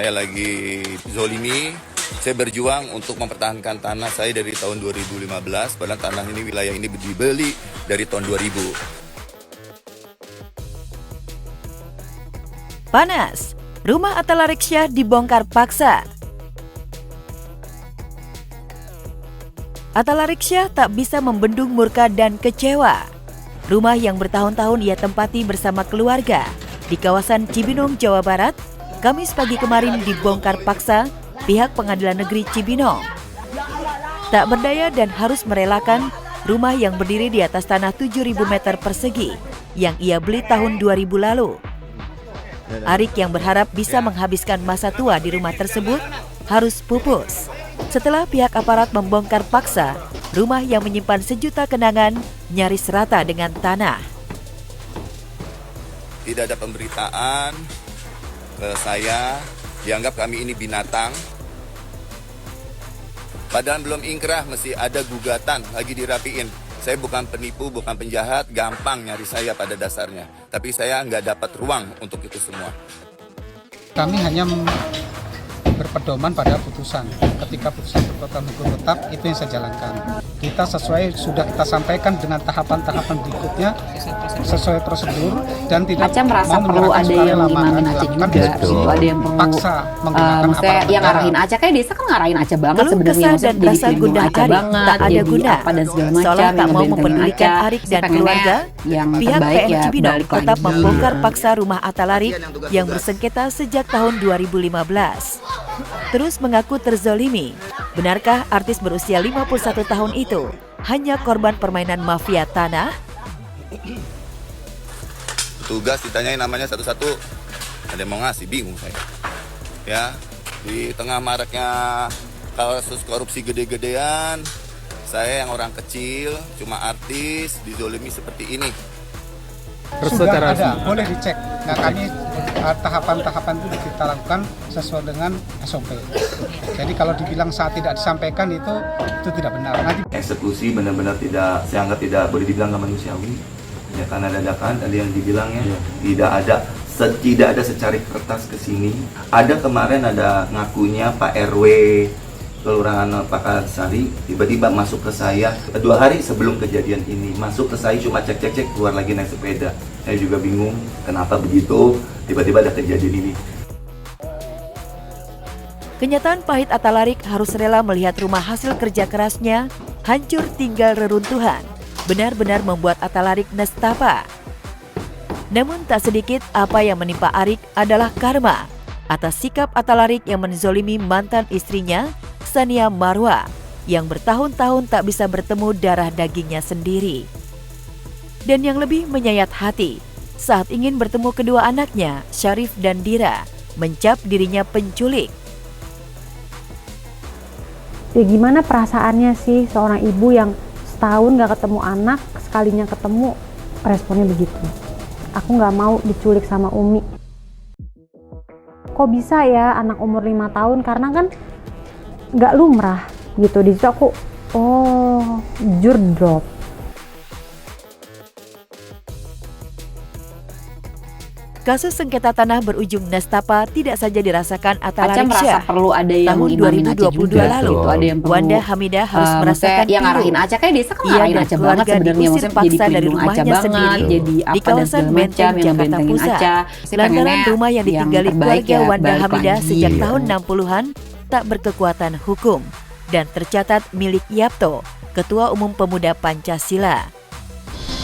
saya lagi zolimi, saya berjuang untuk mempertahankan tanah saya dari tahun 2015, padahal tanah ini, wilayah ini dibeli dari tahun 2000. Panas, rumah Atalariksya dibongkar paksa. Atalariksya tak bisa membendung murka dan kecewa. Rumah yang bertahun-tahun ia tempati bersama keluarga di kawasan Cibinong, Jawa Barat, Kamis pagi kemarin dibongkar paksa pihak Pengadilan Negeri Cibinong. Tak berdaya dan harus merelakan rumah yang berdiri di atas tanah 7.000 meter persegi yang ia beli tahun 2000 lalu. Arik yang berharap bisa menghabiskan masa tua di rumah tersebut harus pupus setelah pihak aparat membongkar paksa rumah yang menyimpan sejuta kenangan nyaris rata dengan tanah. Tidak ada pemberitaan ke saya, dianggap kami ini binatang. Padahal belum ingkrah, mesti ada gugatan, lagi dirapiin. Saya bukan penipu, bukan penjahat, gampang nyari saya pada dasarnya. Tapi saya nggak dapat ruang untuk itu semua. Kami hanya berpedoman pada putusan. Ketika putusan berkekuatan hukum tetap, itu yang saya jalankan. Kita sudah kita sampaikan dengan tahapan-tahapan berikutnya sesuai prosedur dan tidak Aca merasa mau perlu ada yang ngimamin Aca juga, gitu. Ada yang perlu paksa menggunakan maksudnya aparat yang ngarahin Aca, kayak Desa kan ngarahin Aca banget Keluh sebenarnya, kesah dan rasa gundah Aca Arik banget, tak ada jadi guna. apa dan segala macam, Seolah tak yang mau ngebentengi mempedulikan Aca. Arik Saya dan pengennya keluarga, yang pihak terbaik PN ya Cibinong balik tetap lagi. membongkar paksa rumah Atalarik yang bersengketa sejak tahun 2015. Terus mengaku terzolimi. Benarkah artis berusia 51 tahun itu hanya korban permainan mafia tanah? Petugas ditanyain namanya satu-satu, ada yang mau ngasih, bingung saya. Ya, di tengah maraknya kasus korupsi gede-gedean, saya yang orang kecil, cuma artis, dizolimi seperti ini. sudah ada, boleh dicek. Nah, kami tahapan-tahapan itu kita lakukan sesuai dengan SOP. Jadi kalau dibilang saat tidak disampaikan itu tidak benar. Nanti eksekusi benar-benar tidak, saya anggap tidak boleh dibilang nggak manusiawi. Ya karena dadakan tadi yang dibilangnya tidak ada secari kertas ke sini. Ada kemarin ada ngakunya Pak RW Kelurahan Pakansari tiba-tiba masuk ke saya 2 hari sebelum kejadian ini, masuk ke saya cuma cek keluar lagi naik sepeda. Saya juga bingung kenapa begitu tiba-tiba ada kejadian ini. Kenyataan pahit Atalarik harus rela melihat rumah hasil kerja kerasnya hancur tinggal reruntuhan benar-benar membuat Atalarik nestapa. Namun tak sedikit apa yang menimpa Arik adalah karma atas sikap Atalarik yang menzolimi mantan istrinya Sania Marwa yang bertahun-tahun tak bisa bertemu darah dagingnya sendiri. Dan yang lebih menyayat hati, saat ingin bertemu kedua anaknya, Syarif dan Dira, mencap dirinya penculik. Ya gimana perasaannya sih seorang ibu yang setahun gak ketemu anak, sekalinya ketemu responnya begitu. Aku gak mau diculik sama Umi. Kok bisa ya anak umur 5 tahun, karena kan gak lumrah gitu. Di situ aku jujur drop. Kasus sengketa tanah berujung nestapa tidak saja dirasakan Aca merasa Atalarik perlu ada yang tahun ngimamin Aca 2022 juga, lalu. gitu. Ada yang perlu Wanda Hamidah harus merasakan yang ngarahin Aca, kayak Desa kan ngarahin Aca banget sebenarnya, diusir maksudnya jadi paksa dari pelindung Aca rumahnya banget, sendiri jadi di apa dan kawasan segala Menteng, macam yang Jakarta ngebentengin Pusat. Aca. Lantaran rumah yang ditinggali terbaik keluarga ya Wanda balik Hamidah lagi. sejak tahun 60-an tak berkekuatan hukum dan tercatat milik Yapto, Ketua Umum Pemuda Pancasila.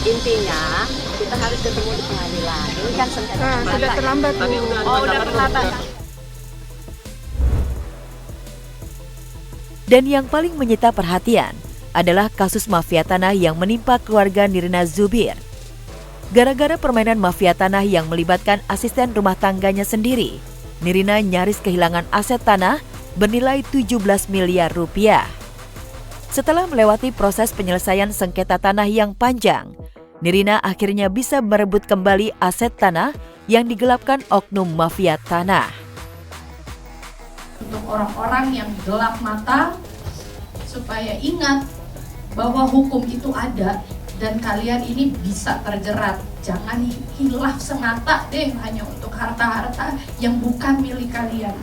Intinya kita harus ketemu di pengadilan. Ini kan sengketa sudah terlambat. udah terlambat. Dan yang paling menyita perhatian adalah kasus mafia tanah yang menimpa keluarga Nirina Zubir. Gara-gara permainan mafia tanah yang melibatkan asisten rumah tangganya sendiri, Nirina nyaris kehilangan aset tanah bernilai 17 miliar rupiah. Setelah melewati proses penyelesaian sengketa tanah yang panjang, Nirina akhirnya bisa merebut kembali aset tanah yang digelapkan oknum mafia tanah. Untuk orang-orang yang gelap mata, supaya ingat bahwa hukum itu ada dan kalian ini bisa terjerat. Jangan hilaf semata deh hanya untuk harta-harta yang bukan milik kalian.